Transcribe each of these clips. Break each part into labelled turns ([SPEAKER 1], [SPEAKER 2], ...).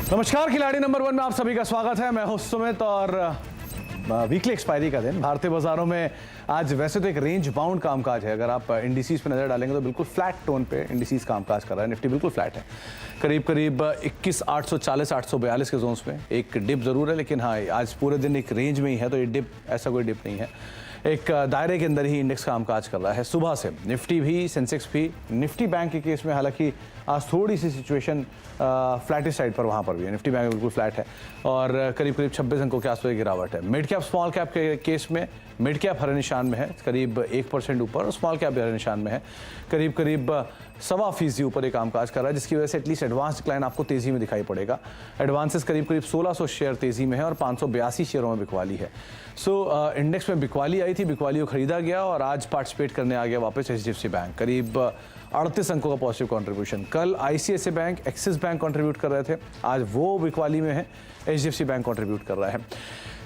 [SPEAKER 1] नमस्कार, खिलाड़ी नंबर 1 में आप सभी का स्वागत है। मैं हूं सुमित और वीकली एक्सपायरी का दिन भारतीय बाजारों में आज वैसे तो एक रेंज बाउंड कामकाज है। अगर आप इंडिसेस पे नजर डालेंगे तो बिल्कुल फ्लैट टोन पे इंडिसेस कामकाज कर रहा है। निफ्टी बिल्कुल फ्लैट है, करीब 21,840 842 के जोन्स में। एक डिप जरूर है, लेकिन हाँ आज पूरे दिन एक रेंज में ही है, तो ये डिप ऐसा कोई डिप नहीं है। एक दायरे के अंदर ही इंडेक्स कामकाज कर रहा है सुबह से। निफ्टी भी, सेंसेक्स भी। निफ्टी बैंक के केस में हालांकि आज थोड़ी सी सिचुएशन फ्लैटिश साइड पर वहाँ पर भी है। निफ्टी बैंक बिल्कुल फ्लैट है और करीब 26 अंकों के आसपास गिरावट है। मिड कैप स्मॉल कैप के केस में मिड कैप हरे निशान में है, करीब 1% ऊपर, और स्मॉल कैप भी हरे निशान में है, करीब 1.25% ऊपर ये कामकाज कर रहा है, जिसकी वजह से एटलीस्ट एडवांस डिक्लाइन आपको तेजी में दिखाई पड़ेगा। एडवांसेस करीब 1600 शेयर तेजी में है और 582 शेयरों में बिकवाली है। इंडेक्स में बिकवाली आई थी, बिकवाली को खरीदा गया और आज पार्टिसिपेट करने आ गया वापस HDFC बैंक, करीब 38 अंकों का पॉजिटिव कंट्रीब्यूशन। कल ICICI bank, axis bank contribute कर रहे थे, आज वो बिकवाली में है, HDFC बैंक कंट्रीब्यूट कर रहा है।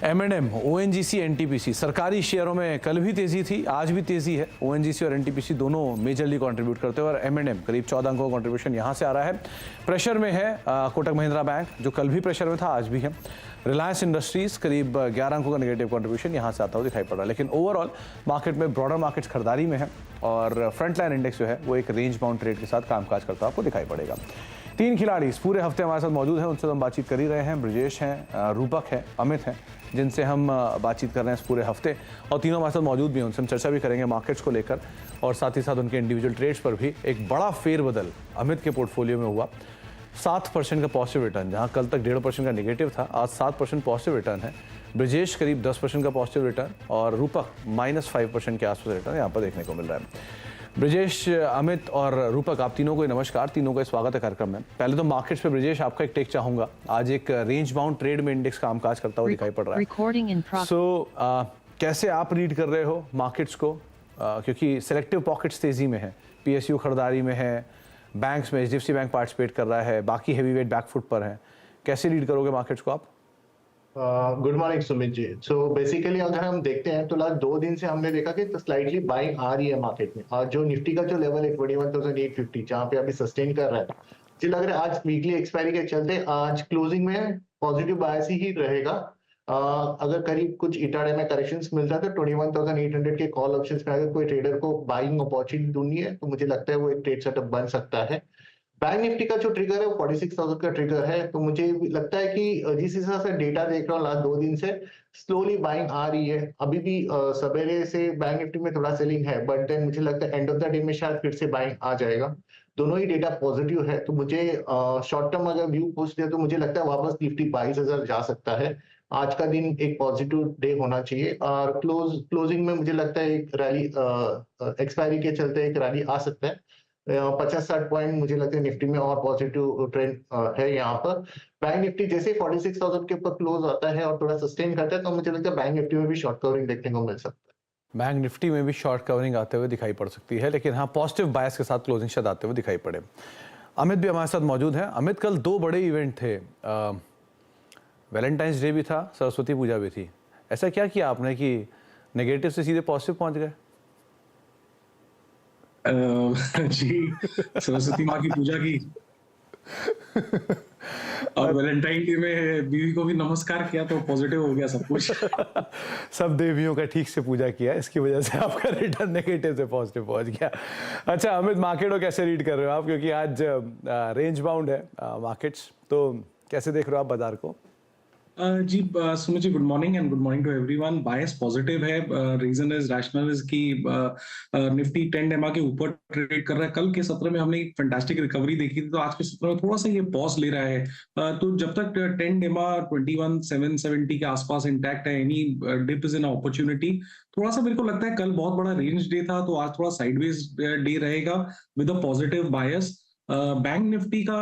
[SPEAKER 1] M&M, ONGC, NTPC सरकारी शेयरों में कल भी तेजी थी, आज भी तेजी है। ONGC और NTPC दोनों मेजरली कंट्रीब्यूट करते हैं और M&M करीब 14 अंकों का कंट्रीब्यूशन यहाँ से आ रहा है। प्रेशर में है कोटक महिंद्रा बैंक, जो कल भी प्रेशर में था, आज भी है। रिलायंस इंडस्ट्रीज करीब 11 अंकों का नेगेटिव कंट्रीब्यूशन यहाँ से आता हुआ दिखाई पड़ रहा है। लेकिन ओवरऑल मार्केट में ब्रॉडर मार्केट्स खरीदारी में है और फ्रंट लाइन इंडेक्स जो है वो एक रेंज बाउंड ट्रेड के साथ कामकाज करता आपको दिखाई पड़ेगा। 3 खिलाड़ी इस पूरे हफ्ते हमारे साथ मौजूद हैं, उनसे तो हम बातचीत कर ही रहे हैं। ब्रजेश हैं, रूपक है, अमित हैं, जिनसे हम बातचीत कर रहे हैं इस पूरे हफ्ते, और तीनों हमारे साथ मौजूद भी हैं। उनसे हम चर्चा भी करेंगे मार्केट्स को लेकर और साथ ही साथ उनके इंडिविजुअल ट्रेड्स पर भी। एक बड़ा फेरबदल अमित के पोर्टफोलियो में हुआ, 7% का पॉजिटिव रिटर्न, जहां कल तक 1.5% का नेगेटिव था, आज 7% पॉजिटिव रिटर्न है। ब्रजेश करीब 10% का पॉजिटिव रिटर्न और रूपक -5% के आसपास रिटर्न यहाँ पर देखने को मिल रहा है। ब्रजेश, अमित और रूपक, आप तीनों को नमस्कार, तीनों का स्वागत है कार्यक्रम में। पहले तो मार्केट्स पे ब्रजेश आपका एक टेक चाहूंगा। आज एक रेंज बाउंड ट्रेड में इंडेक्स कामकाज करता हुआ दिखाई पड़ रहा है। कैसे आप रीड कर रहे हो मार्केट्स को, क्योंकि सिलेक्टिव पॉकेट्स तेजी में है, PSU खरीदारी में है, बैंक्स में HDFC बैंक पार्टिसिपेट कर रहा है, बाकी हेवी वेट बैकफुट पर है। कैसे रीड करोगे मार्केट्स को आप?
[SPEAKER 2] Good morning Sumit ji. So basically अगर हम देखते हैं तो लास्ट 2 दिन से हमने देखा कि स्लाइटली बाइंग आ रही है मार्केट में, और जो निफ्टी का जो लेवल है 21,850 जहां पे अभी सस्टेन कर रहा है, मुझे लग रहा है आज वीकली एक्सपायरी के चलते आज क्लोजिंग में पॉजिटिव बायस ही रहेगा। अगर करीब कुछ इटाडे में करेक्शंस मिलता है तो 21,800 के कॉल ऑप्शंस में अगर कोई ट्रेडर को बाइंग अपॉर्चुनिटी ढूंढनी है तो मुझे लगता है वो एक ट्रेड सेटअप बन सकता है। बैंक निफ्टी का जो ट्रिगर है वो 46,000 का ट्रिगर है, तो मुझे लगता है कि जिस हिसाब से डेटा देख रहा हूँ लास्ट 2 दिन से स्लोली बाइंग आ रही है। अभी भी सवेरे से बैंक निफ्टी में थोड़ा सेलिंग है, बट देन मुझे लगता है एंड ऑफ द डे में शायद फिर से बाइंग आ जाएगा। दोनों ही डेटा पॉजिटिव है, तो मुझे शॉर्ट टर्म अगर व्यू पूछते हैं तो मुझे लगता है वापस निफ्टी 22,000 जा सकता है। आज का दिन एक पॉजिटिव डे होना चाहिए और क्लोजिंग में मुझे लगता है एक रैली एक्सपायरी के चलते एक रैली आ सकता है। 50-60 पॉइंट मुझे लगता है निफ्टी में और पॉजिटिव ट्रेंड है यहाँ पर। बैंक निफ्टी जैसे 46,000 के ऊपर क्लोज आता है और थोड़ा सस्टेन करता है तो मुझे लगता है बैंक निफ्टी में भी शॉर्ट कवरिंग देखने को मिल सकता है।
[SPEAKER 1] बैंक निफ्टी में भी शॉर्ट कवरिंग आते हुए दिखाई पड़ सकती है, लेकिन हाँ पॉजिटिव बायस के साथ क्लोजिंग शायद आते हुए दिखाई पड़े। अमित भी हमारे साथ मौजूद हैं। अमित, कल 2 बड़े इवेंट थे, वैलेंटाइंस डे भी था, सरस्वती पूजा भी थी। ऐसा क्या किया आपने कि नेगेटिव से सीधे पॉजिटिव पहुंच गए?
[SPEAKER 3] जी, सरस्वती माँ की पूजा की और वैलेंटाइन डे में बीवी को भी नमस्कार किया तो पॉजिटिव हो गया सब कुछ।
[SPEAKER 1] सब देवियों का ठीक से पूजा किया, इसकी वजह से आपका रिटर्न नेगेटिव से पॉजिटिव पहुंच गया। अच्छा अमित, मार्केट को कैसे रीड कर रहे हो आप, क्योंकि आज रेंज बाउंड है मार्केट्स, तो कैसे देख रहे हो आप बाजार को?
[SPEAKER 3] जी Sumit ji, good morning and good morning to everyone. Bias positive है, रीजन इज रैशनल इज कि निफ्टी 10 EMA के ऊपर ट्रेड कर रहा है। कल के सत्र में हमने एक फैंटास्टिक रिकवरी देखी थी, तो आज के सत्र में थोड़ा सा ये पॉज ले रहा है। तो जब तक 10 EMA 21,770 के आसपास इंटैक्ट है, any dip is an opportunity. थोड़ा सा मेरे को लगता है कल बहुत बड़ा रेंज डे था, तो आज थोड़ा साइडवेज डे रहेगा with a positive bias. Bank Nifty का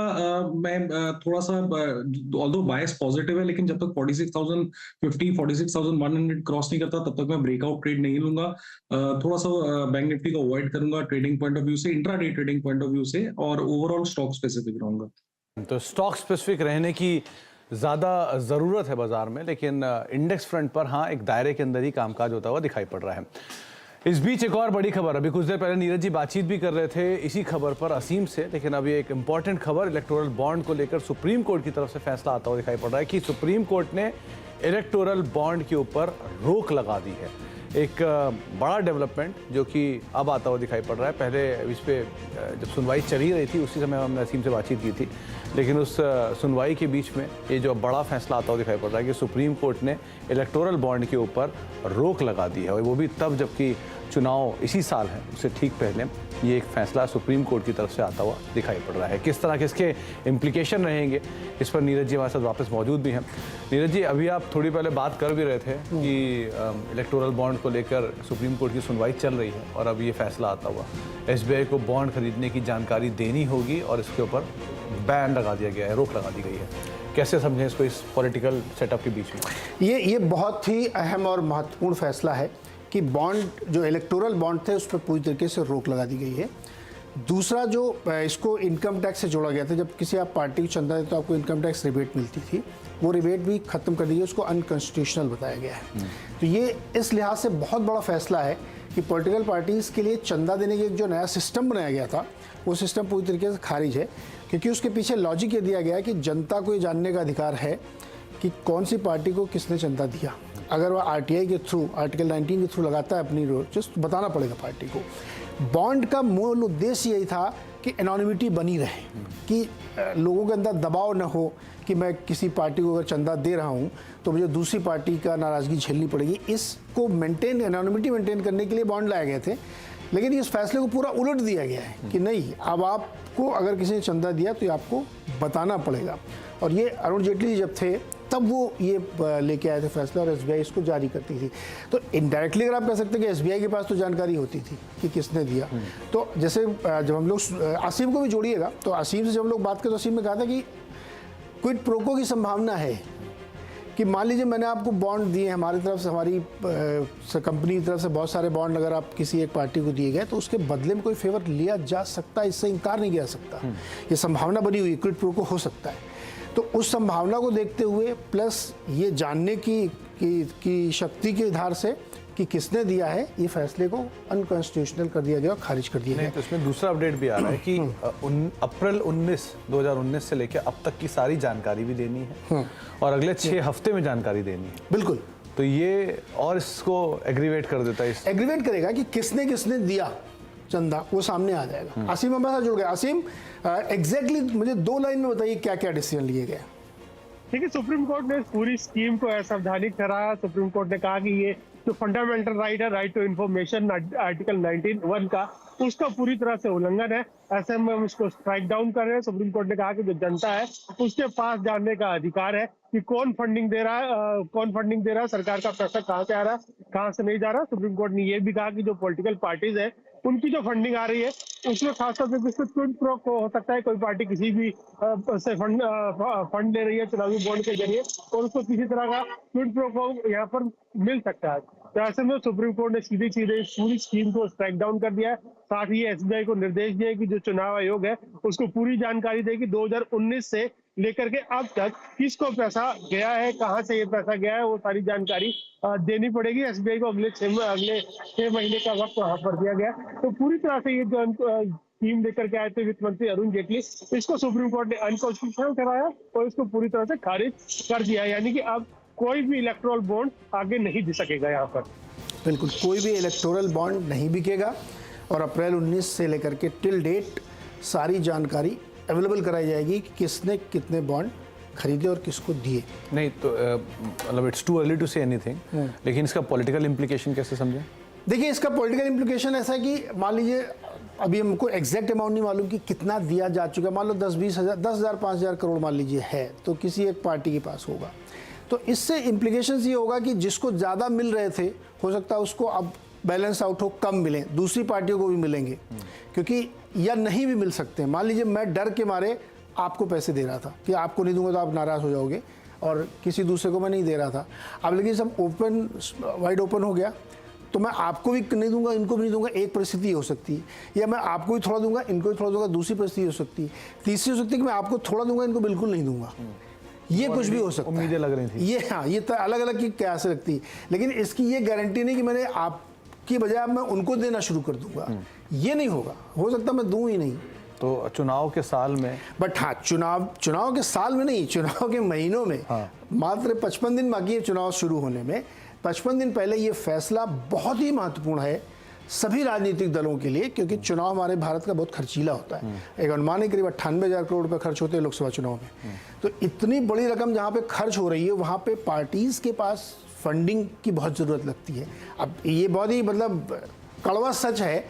[SPEAKER 3] मैं थोड़ा सा ऑल्दो बायस पॉजिटिव है, लेकिन जब तक 46,050 46,100 क्रॉस नहीं करता तब तक मैं ब्रेकआउट ट्रेड नहीं लूंगा। थोड़ा सा बैंक निफ्टी को अवॉइड करूंगा ट्रेडिंग पॉइंट ऑफ व्यू से, intraday trading point of view से, और ओवरऑल स्टॉक स्पेसिफिक रहूंगा।
[SPEAKER 1] तो स्टॉक स्पेसिफिक रहने की ज़्यादा ज़रूरत है बाजार में, लेकिन इंडेक्स फ्रंट पर हाँ एक दायरे के अंदर ही कामकाज होता हुआ दिखाई पड़ रहा है। इस बीच एक और बड़ी खबर, अभी कुछ देर पहले नीरज जी बातचीत भी कर रहे थे इसी खबर पर असीम से, लेकिन अभी एक इंपॉर्टेंट खबर इलेक्टोरल बॉन्ड को लेकर सुप्रीम कोर्ट की तरफ से फैसला आता हुआ दिखाई पड़ रहा है कि सुप्रीम कोर्ट ने इलेक्टोरल बॉन्ड के ऊपर रोक लगा दी है। एक बड़ा डेवलपमेंट जो कि अब आता हुआ दिखाई पड़ रहा है। पहले इस पे जब सुनवाई चल ही रही थी उसी समय हमने असीम से बातचीत की थी, लेकिन उस सुनवाई के बीच में ये जो बड़ा फैसला आता हुआ दिखाई पड़ रहा है कि सुप्रीम कोर्ट ने इलेक्टोरल बॉन्ड के ऊपर रोक लगा दी है, और वो भी तब जबकि चुनाव इसी साल है, उससे ठीक पहले ये एक फैसला सुप्रीम कोर्ट की तरफ से आता हुआ दिखाई पड़ रहा है। किस तरह के इसके इम्प्लीकेशन रहेंगे, इस पर नीरज जी हमारे साथ वापस मौजूद भी हैं। नीरज जी, अभी आप थोड़ी पहले बात कर भी रहे थे कि इलेक्टोरल बॉन्ड को लेकर सुप्रीम कोर्ट की सुनवाई चल रही है और अब ये फैसला आता हुआ SBI को बॉन्ड खरीदने की जानकारी देनी होगी और इसके ऊपर बैन लगा दिया गया है, रोक लगा दी गई है। कैसे समझें इसको इस पॉलिटिकल सेटअप के बीच में?
[SPEAKER 4] ये बहुत ही अहम और महत्वपूर्ण फैसला है कि बॉन्ड जो इलेक्टोरल बॉन्ड थे उस पर पूरी तरीके से रोक लगा दी गई है। दूसरा, जो इसको इनकम टैक्स से जोड़ा गया था, जब किसी आप पार्टी को चंदा देते तो आपको इनकम टैक्स रिबेट मिलती थी, वो रिबेट भी खत्म कर दी है, उसको अनकॉन्स्टिट्यूशनल बताया गया है। तो ये इस लिहाज से बहुत बड़ा फैसला है कि पॉलिटिकल पार्टीज़ के लिए चंदा देने की एक जो नया सिस्टम बनाया गया था वो सिस्टम पूरी तरीके से खारिज है, क्योंकि उसके पीछे लॉजिक ये दिया गया है कि जनता को ये जानने का अधिकार है कि कौन सी पार्टी को किसने चंदा दिया। अगर वह RTI के थ्रू, आर्टिकल 19 के थ्रू लगाता है अपनी रोज, तो बताना पड़ेगा पार्टी को। बॉन्ड का मूल उद्देश्य यही था कि एनोनिमिटी बनी रहे, कि लोगों के अंदर दबाव न हो कि मैं किसी पार्टी को अगर चंदा दे रहा हूं तो मुझे दूसरी पार्टी का नाराज़गी झेलनी पड़ेगी। इसको मेंटेन, एनोनिमिटी मेंटेन करने के लिए बॉन्ड लाए गए थे, लेकिन इस फैसले को पूरा उलट दिया गया है कि नहीं, अब आपको अगर किसी ने चंदा दिया तो आपको बताना पड़ेगा। और ये अरुण जेटली जब थे तब वो ये लेके आए थे फैसला, और SBI इसको जारी करती थी। तो इनडायरेक्टली अगर आप कह सकते हैं कि SBI के पास तो जानकारी होती थी कि किसने दिया। तो जैसे जब हम लोग असीम को भी जोड़िएगा, तो असीम से जब हम लोग बात करें तो असीम ने कहा था कि क्विड प्रोको की संभावना है कि मान लीजिए मैंने आपको बॉन्ड दिए, हमारी तरफ से, हमारी कंपनी की तरफ से बहुत सारे बॉन्ड अगर आप किसी एक पार्टी को दिए गए तो उसके बदले में कोई फेवर लिया जा सकता है, इससे इनकार नहीं किया जा सकता। ये संभावना बनी हुई, क्विड प्रोको हो सकता है। तो उस संभावना को देखते हुए प्लस ये जानने की शक्ति के आधार से कि किसने दिया है, ये फैसले को अनकॉन्स्टिट्यूशनल कर दिया गया और खारिज कर दिया गया।
[SPEAKER 1] तो इसमें दूसरा अपडेट भी आ रहा है कि अप्रैल 2019 से लेकर अब तक की सारी जानकारी भी देनी है और अगले 6 हफ्ते में जानकारी देनी है।
[SPEAKER 4] बिल्कुल।
[SPEAKER 1] तो ये और इसको एग्रीवेट कर देता है,
[SPEAKER 4] एग्रीवेट करेगा कि किसने दिया चंदा, वो सामने आ जाएगा। असीम हमारे साथ जुड़ गया। असीम, एग्जैक्टली मुझे 2 लाइन में बताइए क्या क्या डिसीजन लिए गए?
[SPEAKER 5] देखिए, सुप्रीम कोर्ट ने इस पूरी स्कीम को असंवैधानिक ठहराया। सुप्रीम कोर्ट ने कहा कि ये जो फंडामेंटल राइट है, राइट टू इन्फॉर्मेशन, आर्टिकल 19(1) का, उसका पूरी तरह से उल्लंघन है। ऐसे में हम इसको स्ट्राइक डाउन कर रहे हैं। सुप्रीम कोर्ट ने कहा कि जो जनता है उसके पास जानने का अधिकार है कि कौन फंडिंग दे रहा है, सरकार का पैसा कहाँ से आ रहा है, कहाँ से नहीं जा रहा। सुप्रीम कोर्ट ने ये भी कहा कि जो पॉलिटिकल पार्टीज है उनकी जो फंडिंग आ रही है उसमें खासतौर पर कुछ क्विड प्रो को हो सकता है, कोई पार्टी किसी भी से फंड ले रही है चुनावी बॉन्ड के जरिए और उसको किसी तरह का क्विड प्रो को यहाँ पर मिल सकता है। तो ऐसे में सुप्रीम कोर्ट ने सीधे पूरी स्कीम को स्ट्राइक डाउन कर दिया है। साथ ही SBI को निर्देश दिए कि जो चुनाव आयोग है उसको पूरी जानकारी दे कि 2019 से लेकर के अब तक किसको पैसा गया है, कहां से ये पैसा गया है, वो सारी जानकारी देनी पड़ेगी। SBI को अगले 6 महीने का वक्त वहां पर दिया गया। तो पूरी तरह से ये जो स्कीम लेकर के आए थे वित्त मंत्री अरुण जेटली, इसको सुप्रीम कोर्ट ने अनकॉन्स्टिट्यूशनल ठहराया और इसको पूरी तरह से खारिज कर दिया, यानी कि अब कोई भी इलेक्टोरल बॉन्ड आगे नहीं दे सकेगा यहाँ पर।
[SPEAKER 4] बिल्कुल, कोई भी इलेक्टोरल बॉन्ड नहीं बिकेगा और अप्रैल 19 से लेकर के टिल डेट सारी जानकारी अवेलेबल कराई जाएगी कि किसने कितने बॉन्ड खरीदे और किसको दिए।
[SPEAKER 1] नहीं तो मतलब it's too early to say anything, लेकिन इसका पॉलिटिकल इम्प्लीकेशन कैसे समझें?
[SPEAKER 4] देखिए, इसका पॉलिटिकल इम्प्लीकेशन ऐसा है कि मान लीजिए अभी हमको एग्जैक्ट अमाउंट नहीं मालूम कि कितना दिया जा चुका है, मान लो 10-20 हज़ार, 10,000, 5,000 करोड़ मान लीजिए है, तो किसी एक पार्टी के पास होगा। तो इससे इम्प्लीकेशन ये होगा कि जिसको ज़्यादा मिल रहे थे हो सकता है उसको अब बैलेंस आउट हो, कम मिले, दूसरी पार्टियों को भी मिलेंगे, क्योंकि या नहीं भी मिल सकते हैं। मान लीजिए मैं डर के मारे आपको पैसे दे रहा था कि आपको नहीं दूंगा तो आप नाराज़ हो जाओगे, और किसी दूसरे को मैं नहीं दे रहा था। अब लेकिन सब ओपन, वाइड ओपन हो गया, तो मैं आपको भी नहीं दूंगा, इनको भी नहीं दूंगा। एक परिस्थिति हो सकती है, या मैं आपको भी थोड़ा दूंगा, इनको भी थोड़ा दूंगा, दूसरी परिस्थिति हो सकती है। तीसरी हो सकती है कि मैं आपको थोड़ा दूंगा, इनको बिल्कुल नहीं दूंगा। ये कुछ भी हो सकता है,
[SPEAKER 1] उम्मीदें लग रही थी।
[SPEAKER 4] ये हाँ, ये तो अलग अलग की कैसे लगती है, लेकिन इसकी ये गारंटी नहीं कि मैंने आप की बजाय अब मैं उनको देना शुरू कर दूंगा, ये नहीं होगा। हो सकता मैं दूं ही नहीं।
[SPEAKER 1] तो चुनाव के साल में,
[SPEAKER 4] बट हाँ, चुनाव के साल में नहीं, चुनाव के महीनों में, मात्र 55 दिन बाकी है चुनाव शुरू होने में। 55 दिन पहले ये फैसला बहुत ही महत्वपूर्ण है सभी राजनीतिक दलों के लिए, क्योंकि चुनाव हमारे भारत का बहुत खर्चीला होता है। एक अनुमान है करीब 98,000 करोड़ रुपए खर्च होते हैं लोकसभा चुनाव में। तो इतनी बड़ी रकम जहाँ पे खर्च हो रही है, वहाँ पे पार्टीज के पास फंडिंग की बहुत ज़रूरत लगती है। अब ये बहुत ही मतलब कड़वा सच है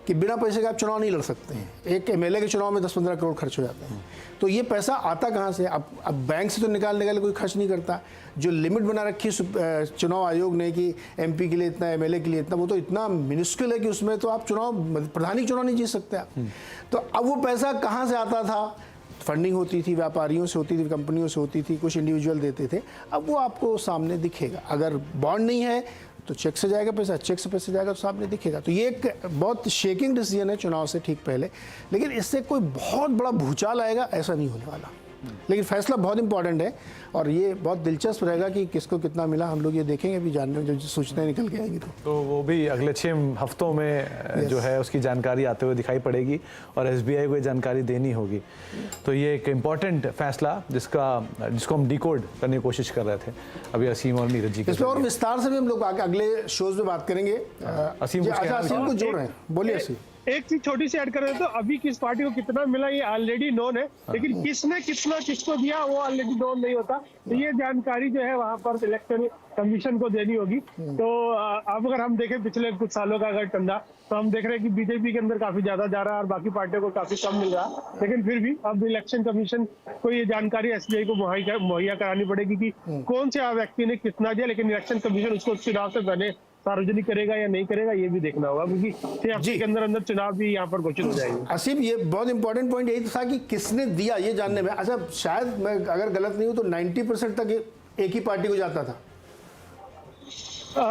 [SPEAKER 4] कि बिना पैसे के आप चुनाव नहीं लड़ सकते हैं। एक एमएलए के चुनाव में 10-15 करोड़ खर्च हो जाते हैं। तो ये पैसा आता कहाँ से? अब बैंक से तो निकालने के लिए कोई खर्च नहीं करता। जो लिमिट बना रखी है चुनाव आयोग ने कि एमपी के लिए इतना, एमएलए के लिए इतना, वो तो इतना मिनिस्क्यूल है कि उसमें तो आप प्रधानी चुनाव नहीं जीत सकते आप। तो अब वो पैसा कहाँ से आता था? फंडिंग होती थी, व्यापारियों से होती थी, कंपनियों से होती थी, कुछ इंडिविजुअल देते थे। अब वो आपको सामने दिखेगा। अगर बॉन्ड नहीं है तो चेक से जाएगा पैसा, चेक से पैसे जाएगा तो सामने दिखेगा। तो ये एक बहुत शेकिंग डिसीजन है चुनाव से ठीक पहले, लेकिन इससे कोई बहुत बड़ा भूचाल आएगा ऐसा नहीं होने वाला। लेकिन फैसला बहुत इंपॉर्टेंट है और ये बहुत दिलचस्प रहेगा कि किसको कितना मिला। हम लोग ये देखेंगे अभी जानने में, जो सूचनाएं निकल के आएंगी तो
[SPEAKER 1] वो भी अगले 6 हफ्तों में जो है उसकी जानकारी आते हुए दिखाई पड़ेगी और एसबीआई को ये जानकारी देनी होगी। तो ये एक इम्पॉर्टेंट फैसला जिसको हम डिकोड करने की कोशिश कर रहे थे अभी असीम और नीरज जी के।
[SPEAKER 4] इस पर और विस्तार से भी हम लोग अगले शोज में बात करेंगे।
[SPEAKER 1] असीम
[SPEAKER 4] को जोड़ रहे हैं, बोलिए असीम।
[SPEAKER 5] एक चीज छोटी सी ऐड कर रहे तो अभी किस पार्टी को कितना मिला ये ऑलरेडी नोन है, लेकिन किसने कितना किसको दिया वो ऑलरेडी नोन नहीं होता। तो ये जानकारी जो है वहां पर इलेक्शन कमीशन को देनी होगी। तो अब अगर हम देखें पिछले कुछ सालों का अगर टंडा, तो हम देख रहे हैं कि बीजेपी के अंदर काफी ज्यादा जा रहा है और बाकी पार्टियों को काफी कम मिल रहा है। लेकिन फिर भी अब इलेक्शन कमीशन को ये जानकारी एसबीआई को मुहैया करानी पड़ेगी कि कौन से व्यक्ति ने कितना दिया। लेकिन इलेक्शन कमीशन उसको चुनाव से पहले सार्वजनिक करेगा या नहीं करेगा ये भी देखना होगा, क्योंकि 6 हफ्ते के अंदर चुनाव भी यहाँ पर घोषित हो जाएंगे।
[SPEAKER 4] असीम, ये बहुत इंपॉर्टेंट पॉइंट यही था कि किसने दिया ये जानने में। अच्छा, शायद मैं अगर गलत नहीं हूँ तो 90% तक एक ही पार्टी को जाता था।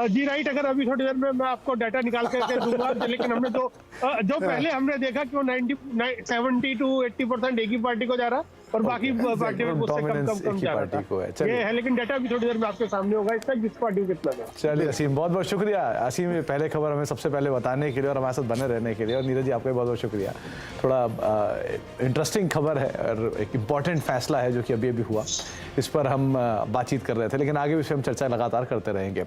[SPEAKER 5] जी राइट। अगर अभी थोड़ी देर में मैं आपको डाटा निकाल करके दूंगा, लेकिन हमने जो पहले हमने देखा कि वो 70 to 80% एक ही पार्टी को जा रहा है और बाकी पार्टी में उससे कम जा रहा था। ये है, लेकिन डाटा भी थोड़ी देर में आपके सामने होगा इसका किस पार्टी को कितना है।
[SPEAKER 1] चलिए असीम, बहुत बहुत शुक्रिया असीम, ये पहले खबर हमें सबसे पहले बताने के लिए और हमारे साथ बने रहने के लिए। और नीरज जी आपका बहुत बहुत शुक्रिया। थोड़ा इंटरेस्टिंग खबर है और एक इम्पॉर्टेंट फैसला है जो कि अभी हुआ, इस पर हम बातचीत कर रहे थे, लेकिन आगे भी इस पर हम चर्चा लगातार करते रहेंगे।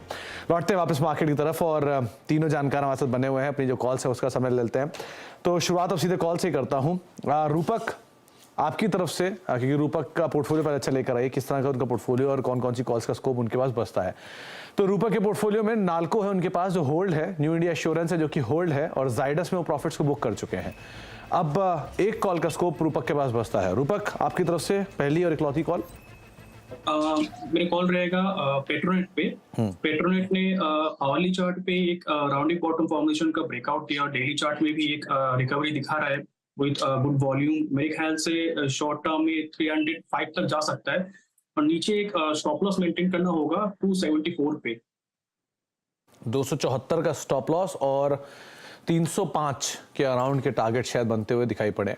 [SPEAKER 1] लौटते हैं वापस मार्केट की तरफ और तीनों जानकार हमारे साथ बने हुए हैं। अपनी जो कॉल्स है उसका समय लेते हैं। तो शुरुआत अब सीधे कॉल से ही करता हूँ। रूपक, आपकी तरफ से, क्योंकि रूपक का पोर्टफोलियो पहले अच्छा लेकर आइए, किस तरह का उनका पोर्टफोलियो और कौन कौन सी कॉल्स का स्कोप उनके पास बचता है। तो रूपक के पोर्टफोलियो में नाल्को है उनके पास जो होल्ड है, न्यू इंडिया एश्योरेंस है जो कि होल्ड है, और जाइडस में वो प्रॉफिट्स को बुक कर चुके हैं। अब एक कॉल का स्कोप रूपक के पास बचता है। रूपक, आपकी तरफ से पहली और इकलौती कॉल।
[SPEAKER 6] मेरे कॉल रहेगा पेट्रोनेट पे। पेट्रोनेट ने आवली चार्ट पे एक राउंडिंग बॉटम फॉर्मेशन का ब्रेकआउट दिया और डेली चार्ट में भी एक रिकवरी दिखा रहा है विद गुड वॉल्यूम। मेरे ख्याल से शॉर्ट टर्म में 305 तक जा सकता है और नीचे एक स्टॉप लॉस मेंटेन करना होगा 274 पे।
[SPEAKER 1] 274 का स्टॉप लॉस और 305 के अराउंड के टारगेट शायद बनते हुए दिखाई पड़े।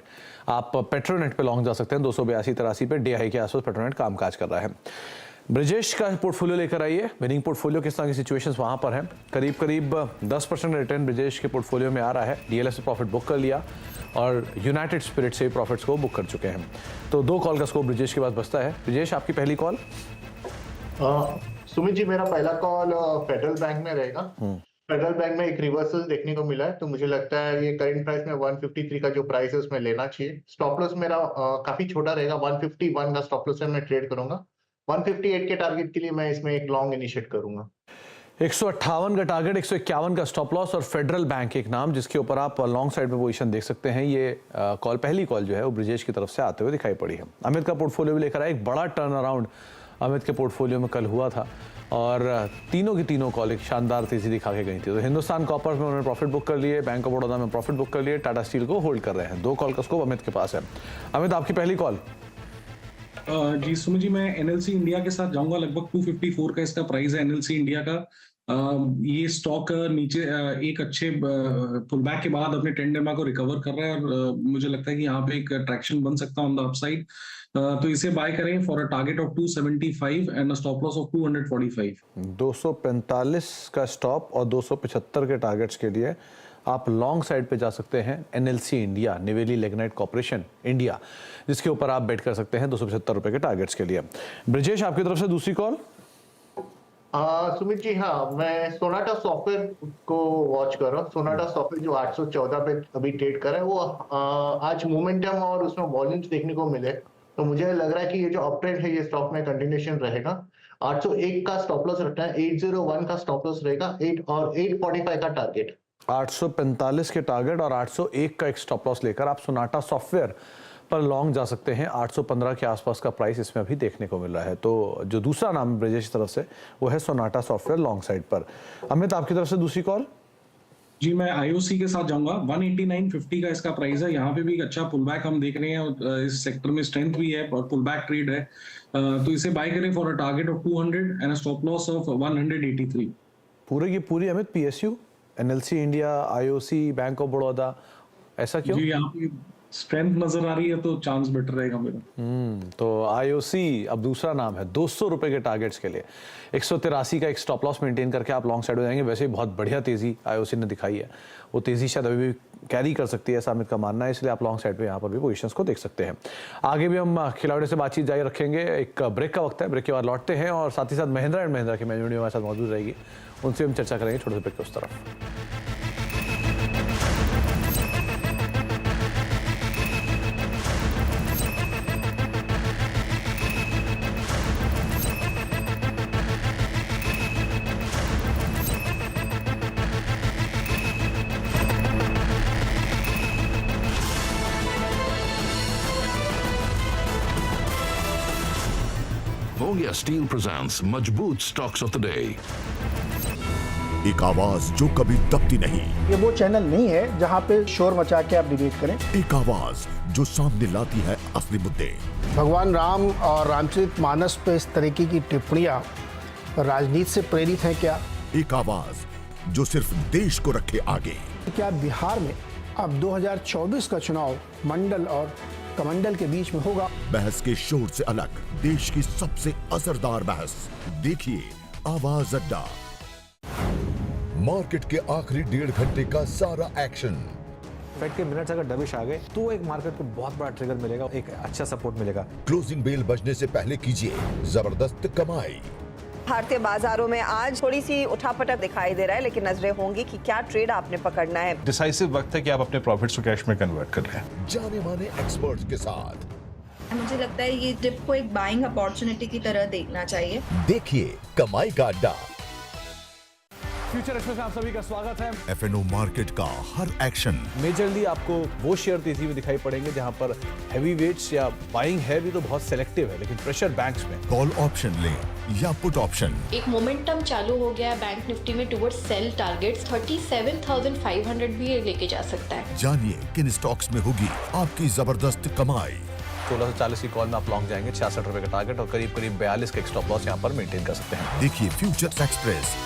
[SPEAKER 1] आप पेट्रोनेट पे लॉन्ग जा सकते हैं 282-83 पे डे हाई के आसपास पेट्रोनेट कामकाज कर रहा है। ब्रिजेश का पोर्टफोलियो लेकर आइए, विनिंग पोर्टफोलियो किस तरह की सिचुएशंस वहां पर है। करीब 10% रिटर्न ब्रिजेश के पोर्टफोलियो में आ रहा है। डीएलएफ से प्रॉफिट बुक कर लिया और यूनाइटेड स्पिरिट से प्रॉफिट्स को बुक कर चुके हैं। तो 2 कॉल का स्कोप ब्रिजेश के पास बचता है। ब्रिजेश, आपकी पहली कॉल।
[SPEAKER 2] सुमित जी, मेरा पहला कॉल फेडरल बैंक में रहेगा। फेडरल बैंक में एक रिवर्सल देखने को मिला है, तो मुझे लगता है ये करंट प्राइस में 153 का जो प्राइस है उसमें लेना चाहिए। स्टॉप लॉस मेरा काफी छोटा रहेगा, 151 का स्टॉप लॉस है, मैं ट्रेड करूंगा। 158 के टारगेट के लिए मैं इसमें एक लॉन्ग इनिशिएट करूंगा।
[SPEAKER 1] 158 का टारगेट, 151 का स्टॉप लॉस और फेडरल बैंक एक नाम जिसके ऊपर आप लॉन्ग साइड पे पोजीशन देख सकते हैं। ये कॉल, पहली कॉल जो है वो ब्रिजेश की तरफ से आते हुए दिखाई पड़ी है। अमित का पोर्टफोलियो भी लेकर आया। एक बड़ा टर्न अराउंड अमित के पोर्टफोलियो में कल हुआ था और तीनों की तीनों कॉल एक शानदार तेजी दिखा के गई थी। तो हिंदुस्तान कॉपर में उन्होंने प्रॉफिट बुक कर लिए, बैंक ऑफ बड़ौदा में प्रॉफिट बुक कर लिए, टाटा स्टील को होल्ड कर रहे हैं। 2 कॉल का स्कोप अमित के पास है। अमित, आपकी पहली कॉल।
[SPEAKER 3] जी सुमित जी, मैं एनएलसी इंडिया के साथ जाऊंगा। लगभग 254 का इसका प्राइस है एनएलसी इंडिया का। ये स्टॉक नीचे एक अच्छे पुलबैक के बाद अपने ट्रेंड एमआ को रिकवर कर रहा है और मुझे लगता है कि यहाँ पे एक ट्रैक्शन बन सकता है ऑन द अपसाइड। तो इसे बाय करें for a target of 275 and a stop loss of 245।
[SPEAKER 1] 245 का स्टॉप और 275 के टारगेट्स के लिए आप लॉन्ग साइड पे जा सकते हैं NLC India, Neyveli lignite corporation India, जिसके ऊपर आप बेट कर सकते हैं 275 रुपए के टारगेट्स के लिए। ब्रिजेश, आपकी तरफ से दूसरी कॉल।
[SPEAKER 2] सुमित जी, हाँ, मैं सोनाटा सॉफ्टवेयर को वॉच कर रहा हूँ। सोनाटा सॉफ्टवेयर जो 814 पे अभी ट्रेड कर रहा है, वो आज मोमेंटम और उसमें वॉल्यूम्स देखने को मिले, तो मुझे लग रहा है कि ये जो अपट्रेंड है ये स्टॉक में कंटिन्यूएशन रहेगा। 801 का स्टॉप लॉस रखना है, 801 का स्टॉप लॉस रहेगा, 845 का टारगेट।
[SPEAKER 1] 845 के टारगेट और 801 का एक स्टॉप लॉस लेकर आप सोनाटा सॉफ्टवेयर पर लॉन्ग जा सकते हैं। 815 के आसपास का प्राइस इसमें अभी देखने को मिल रहा है। तो जो दूसरा नाम ब्रिजेश की तरफ से वो है सोनाटा सॉफ्टवेयर लॉन्ग साइड पर। अमित, आपकी तरफ से दूसरी कॉल।
[SPEAKER 3] जी, मैं आईओसी के साथ जाऊंगा। 189.50 का इसका प्राइस है। यहाँ पे भी एक अच्छा पुलबैक हम देख रहे हैं और इस सेक्टर में स्ट्रेंथ भी है और पुलबैक ट्रेड है, तो इसे बाय करें for a target of 200 and a stop loss of 183।
[SPEAKER 1] पूरे की पूरी Amit PSU, NLC India, IOC, bank of Baroda, ऐसा क्यों?
[SPEAKER 3] जी, यहाँ पे स्ट्रेंथ नजर आ रही है तो चांस बेटर रहेगा मेरा।
[SPEAKER 1] तो आईओसी अब दूसरा नाम है 200 रुपए के टारगेट्स के लिए। 183 का एक स्टॉप लॉस मेंटेन करके आप लॉन्ग साइड हो जाएंगे। वैसे ही बहुत बढ़िया तेजी आईओसी ने दिखाई है, वो तेजी शायद अभी भी कैरी कर सकती है, ऐसा अमित का मानना है, इसलिए आप लॉन्ग साइड पे यहाँ पर भी पोजीशंस को देख सकते हैं। आगे भी हम खिलाड़ियों से बातचीत जारी रखेंगे। एक ब्रेक का वक्त है, ब्रेक के बाद लौटते हैं और साथ ही साथ महिंद्रा एंड महिंद्रा की मैनेजमेंट हमारे साथ मौजूद रहेगी, उनसे हम चर्चा करेंगे छोटे से ब्रेक के उस तरफ।
[SPEAKER 7] Vogia Steel presents मजबूत स्टॉक्स ऑफ द डे।
[SPEAKER 8] एक आवाज जो कभी दबती नहीं,
[SPEAKER 4] ये वो चैनल नहीं है जहाँ पे शोर मचा के आप डिबेट करें।
[SPEAKER 8] एक आवाज जो सामने लाती है असली मुद्दे।
[SPEAKER 4] भगवान राम और रामचरितमानस पे इस तरीके की टिप्पणियां राजनीति से प्रेरित हैं क्या?
[SPEAKER 8] एक आवाज जो सिर्फ देश को रखे आगे।
[SPEAKER 4] क्या बिहार में अब 2024 का चुनाव मंडल और कमंडल के बीच में होगा?
[SPEAKER 8] बहस के शोर से अलग देश की सबसे असरदार बहस देखिए आवाज अड्डा। मार्केट के आखिरी 1.5 घंटे का सारा एक्शन।
[SPEAKER 9] फेड के मिनट्स अगर डबिश आ गए तो एक मार्केट को बहुत बड़ा ट्रिगर मिलेगा, एक अच्छा सपोर्ट मिलेगा।
[SPEAKER 8] क्लोजिंग बेल बजने से पहले कीजिए जबरदस्त कमाई।
[SPEAKER 10] भारतीय बाजारों में आज थोड़ी सी उठापटक दिखाई दे रहा है, लेकिन नजरें होंगी कि क्या ट्रेड आपने पकड़ना है।
[SPEAKER 11] डिसाइसिव वक्त है कि आप अपने प्रॉफिट्स को कैश में कन्वर्ट कर लें।
[SPEAKER 8] जाने माने एक्सपर्ट्स के साथ
[SPEAKER 12] मुझे लगता है ये डिप को एक बाइंग अपॉर्चुनिटी की तरह देखना चाहिए।
[SPEAKER 8] देखिए कमाई का अड्डा।
[SPEAKER 1] फ्यूचर एक्सप्रेस में आप सभी का स्वागत है।
[SPEAKER 8] एफएनओ मार्केट का हर एक्शन।
[SPEAKER 1] मेजरली आपको वो शेयर तेजी में दिखाई पड़ेंगे जहां पर हैवी वेट्स या बाइंग है भी तो बहुत सेलेक्टिव है, लेकिन प्रेशर बैंक्स में।
[SPEAKER 8] कॉल ऑप्शन ले या पुट ऑप्शन।
[SPEAKER 13] एक मोमेंटम चालू हो गया बैंक निफ्टी में टुवर्ड्स सेल टारगेट्स 37,500 भी लेके जा सकता है।
[SPEAKER 8] जानिए किन स्टॉक्स में होगी आपकी जबरदस्त कमाई।
[SPEAKER 1] 1640 की कॉल में आप लॉन्ग जाएंगे 66 रुपए का टारगेट और करीब 42 का एक स्टॉप लॉस यहाँ पर मेंटेन कर सकते हैं।
[SPEAKER 8] देखिए फ्यूचर एक्सप्रेस।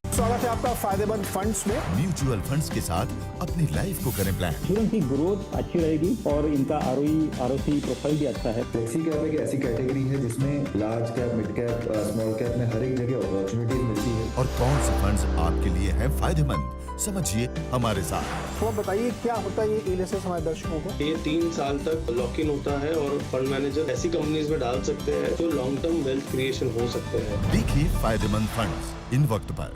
[SPEAKER 4] स्वागत है आपका फायदेमंद फंड्स में।
[SPEAKER 8] म्यूचुअल फंड्स के साथ अपनी लाइफ को करें प्लान।
[SPEAKER 14] की ग्रोथ अच्छी रहेगी और इनका आरओसी प्रोफाइल भी अच्छा है।
[SPEAKER 15] फ्लेक्सी कैप एक ऐसी कैटेगरी है जिसमें large cap, mid cap, small cap में हर एक जगह अपॉर्चुनिटीज मिलती है।
[SPEAKER 8] और कौन से फंड्स आपके लिए हैं फायदेमंद, समझिए हमारे साथ।
[SPEAKER 4] तो बताइए क्या होता है ये एलएसएस हमारे दर्शकों को?
[SPEAKER 16] ये 3 साल तक लॉक इन होता है और फंड मैनेजर ऐसी कंपनीज में डाल सकते हैं जो लॉन्ग टर्म वेल्थ क्रिएशन हो सकते हैं।
[SPEAKER 8] देखिए फायदेमंद फंड्स इन वक्त पर।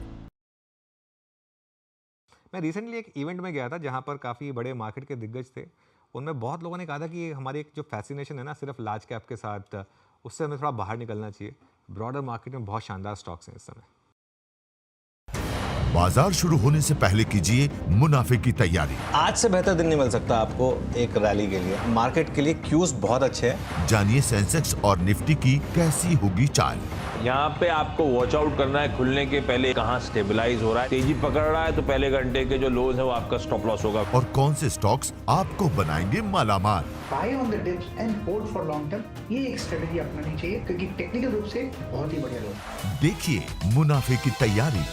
[SPEAKER 9] मैं रिसेंटली एक इवेंट में गया था जहां पर काफ़ी बड़े मार्केट के दिग्गज थे। उनमें बहुत लोगों ने कहा था कि हमारी एक जो फैसिनेशन है ना सिर्फ लार्ज कैप के साथ, उससे हमें थोड़ा बाहर निकलना चाहिए। ब्रॉडर मार्केट में बहुत शानदार स्टॉक्स हैं इस समय।
[SPEAKER 8] बाजार शुरू होने से पहले कीजिए मुनाफे की तैयारी।
[SPEAKER 17] आज से बेहतर दिन नहीं मिल सकता आपको एक रैली के लिए। मार्केट के लिए क्यूज बहुत अच्छे हैं।
[SPEAKER 8] जानिए सेंसेक्स और निफ्टी की कैसी होगी चाल।
[SPEAKER 18] यहाँ पे आपको वॉच आउट करना है खुलने के पहले कहाँ स्टेबलाइज हो रहा है। तेजी पकड़ रहा है तो पहले घंटे के जो लोज है वो आपका स्टॉप लॉस होगा।
[SPEAKER 8] और कौन से स्टॉक्स आपको बनाएंगे मालामाल।
[SPEAKER 19] Buy on the dips and hold for long term, ये एक स्ट्रेटजी अपनानी चाहिए क्योंकि टेक्निकल रूप से बहुत ही बढ़िया लोग।
[SPEAKER 8] देखिए मुनाफे की तैयारी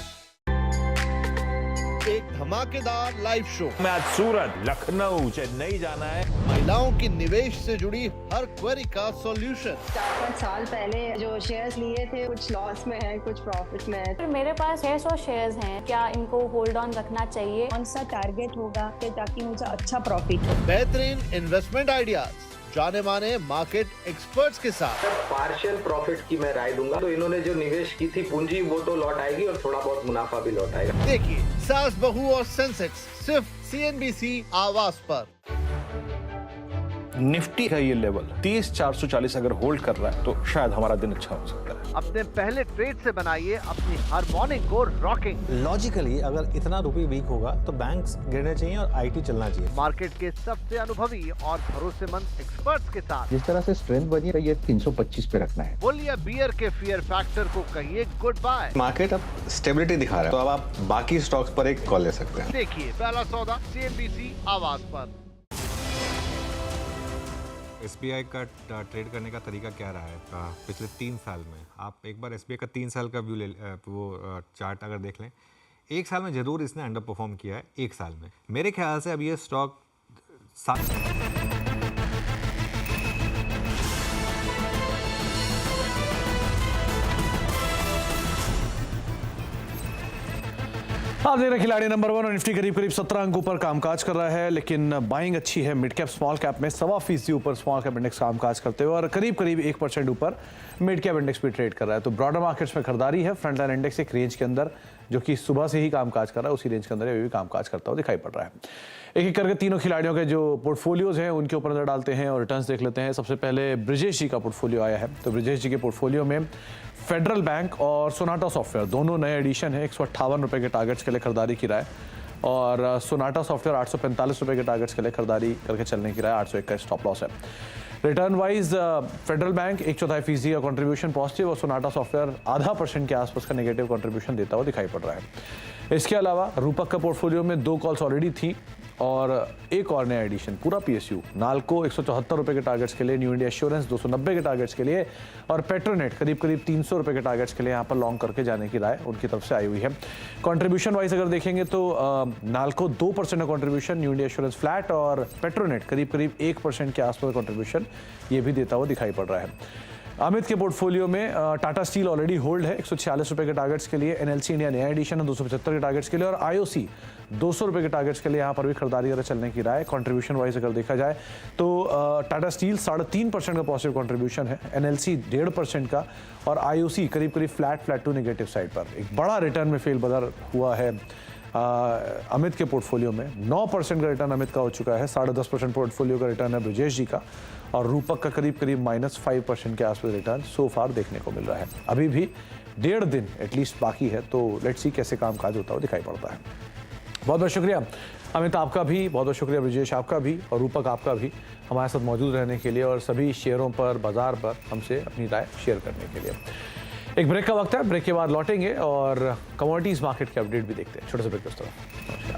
[SPEAKER 20] धमाकेदार लाइव शो।
[SPEAKER 18] मैं आज सूरत, लखनऊ, चेन्नई जाना है।
[SPEAKER 20] महिलाओं की निवेश से जुड़ी हर क्वेरी का सॉल्यूशन।
[SPEAKER 21] 4-5 साल पहले जो शेयर्स लिए थे, कुछ लॉस में है, कुछ प्रॉफिट में है।
[SPEAKER 22] मेरे पास 600 शेयर्स हैं, क्या इनको होल्ड ऑन रखना चाहिए?
[SPEAKER 21] कौन सा टारगेट होगा ताकि मुझे अच्छा प्रॉफिट हो?
[SPEAKER 20] बेहतरीन इन्वेस्टमेंट आइडियाज जाने माने मार्केट एक्सपर्ट्स के साथ।
[SPEAKER 23] पार्शियल प्रॉफिट की मैं राय दूंगा। तो इन्होंने जो निवेश की थी पूंजी, वो तो लौट आएगी और थोड़ा बहुत मुनाफा भी लौट आएगा।
[SPEAKER 20] देखिए सास बहू और सेंसेक्स सिर्फ CNBC आवाज पर।
[SPEAKER 11] निफ्टी का ये लेवल 30,440 अगर होल्ड कर रहा है तो शायद हमारा दिन अच्छा हो सकता है।
[SPEAKER 20] अपने पहले ट्रेड से बनाइए अपनी हर मॉर्निंग को रॉकिंग।
[SPEAKER 17] लॉजिकली अगर इतना रुपये वीक होगा तो बैंक्स गिरने चाहिए और IT चलना चाहिए।
[SPEAKER 20] मार्केट के सबसे अनुभवी और भरोसेमंद एक्सपर्ट्स के साथ।
[SPEAKER 24] जिस तरह से स्ट्रेंथ बनी है, ये 325 पे रखना है।
[SPEAKER 20] बुल या बियर के फियर फैक्टर को कहिए गुड बाय।
[SPEAKER 17] मार्केट अब स्टेबिलिटी दिखा रहा है, तो अब आप बाकी स्टॉक्स पर एक कॉल ले सकते हैं।
[SPEAKER 20] देखिए पहला सौदा CNBC आवाज पर।
[SPEAKER 9] SBI का ट्रेड करने का तरीका क्या रहा है पिछले 3 साल में? आप एक बार SBI का 3 साल का व्यू वो चार्ट अगर देख लें, 1 साल में ज़रूर इसने अंडर परफॉर्म किया है। 1 साल में मेरे ख्याल से अब ये स्टॉक
[SPEAKER 1] आप देख रहे खिलाड़ी नंबर 1 और निफ्टी करीब 17 अंक ऊपर कामकाज कर रहा है, लेकिन बाइंग अच्छी है मिड कैप स्मॉल कैप में। 1.25% ऊपर स्मॉल कैप इंडेक्स कामकाज करते हुए और करीब 1% ऊपर मिड कैप इंडेक्स भी ट्रेड कर रहा है। तो ब्रॉडर मार्केट्स में खरीदारी है। फ्रंटलाइन इंडेक्स एक रेंज के अंदर, जो कि सुबह से ही कामकाज कर रहा है, उसी रेंज के अंदर भी कामकाज करता हुआ दिखाई पड़ रहा है। एक एक करके तीनों खिलाड़ियों के जो पोर्टफोलियोज हैं उनके ऊपर नजर डालते हैं और रिटर्न्स देख लेते हैं। सबसे पहले ब्रिजेश जी का पोर्टफोलियो आया है। तो ब्रिजेश जी के पोर्टफोलियो में फेडरल बैंक और सोनाटा सॉफ्टवेयर दोनों नए एडिशन है। 158 रुपये के टारगेट्स के लिए खरीदारी की राय, और सोनाटा सॉफ्टवेयर 845 रुपये के टारगेट्स के लिए खरीदारी करके चलने की राय। 801 का स्टॉप लॉस है। रिटर्न वाइज फेडरल बैंक 1/4% का कंट्रीब्यूशन पॉजिटिव और सोनाटा सॉफ्टवेयर 0.5% के आसपास का नेगेटिव कंट्रीब्यूशन देता हुआ दिखाई पड़ रहा है। इसके अलावा रूपक का पोर्टफोलियो में 2 कॉल्स ऑलरेडी थी और एक और नया एडिशन पूरा PSU। नाल्को 174 रुपये के टारगेट्स के लिए, न्यू इंडिया एश्योरेंस 290 के टारगेट्स के लिए और पेट्रोनेट करीब 300 रुपये के टारगेट्स के लिए यहाँ पर लॉन्ग करके जाने की राय उनकी तरफ से आई हुई है। कंट्रीब्यूशन वाइज अगर देखेंगे तो नाल्को 2% का contribution, new India assurance flat और पेट्रोनेट करीब 1% के आसपास कंट्रीब्यूशन ये भी देता हुआ दिखाई पड़ रहा है। अमित के पोर्टफोलियो में टाटा स्टील ऑलरेडी होल्ड है 146 रुपये के टारगेट्स के लिए। NLC इंडिया नया एडिशन है 275 के टारगेट्स के लिए और IOC 200 रुपये के टारगेट्स के लिए यहाँ पर भी खरीदारी कर चलने की राय। कंट्रीब्यूशन वाइज अगर देखा जाए तो टाटा स्टील 3.5% का पॉजिटिव कंट्रीब्यूशन है, NLC 1.5% का और IOC करीब फ्लैट टू नेगेटिव साइड पर। एक बड़ा रिटर्न में फेल बदर हुआ है अमित के पोर्टफोलियो में। 9% का रिटर्न अमित का हो चुका है। 10.5% पोर्टफोलियो का रिटर्न है ब्रिजेश जी का और रूपक का करीब -5% के आसपास रिटर्न सो फार देखने को मिल रहा है। अभी भी 1.5 दिन एटलीस्ट बाकी है, तो लेट्स सी कैसे कामकाज होता हुआ दिखाई पड़ता है। बहुत बहुत शुक्रिया अमित आपका भी, बहुत बहुत शुक्रिया ब्रिजेश आपका भी और रूपक आपका भी हमारे साथ मौजूद रहने के लिए और सभी शेयरों पर, बाजार पर हमसे अपनी राय शेयर करने के लिए। एक ब्रेक का वक्त है, ब्रेक के बाद लौटेंगे और कमोडिटीज़ मार्केट के अपडेट भी देखते हैं। छोटे से ब्रेक के उस तरफ।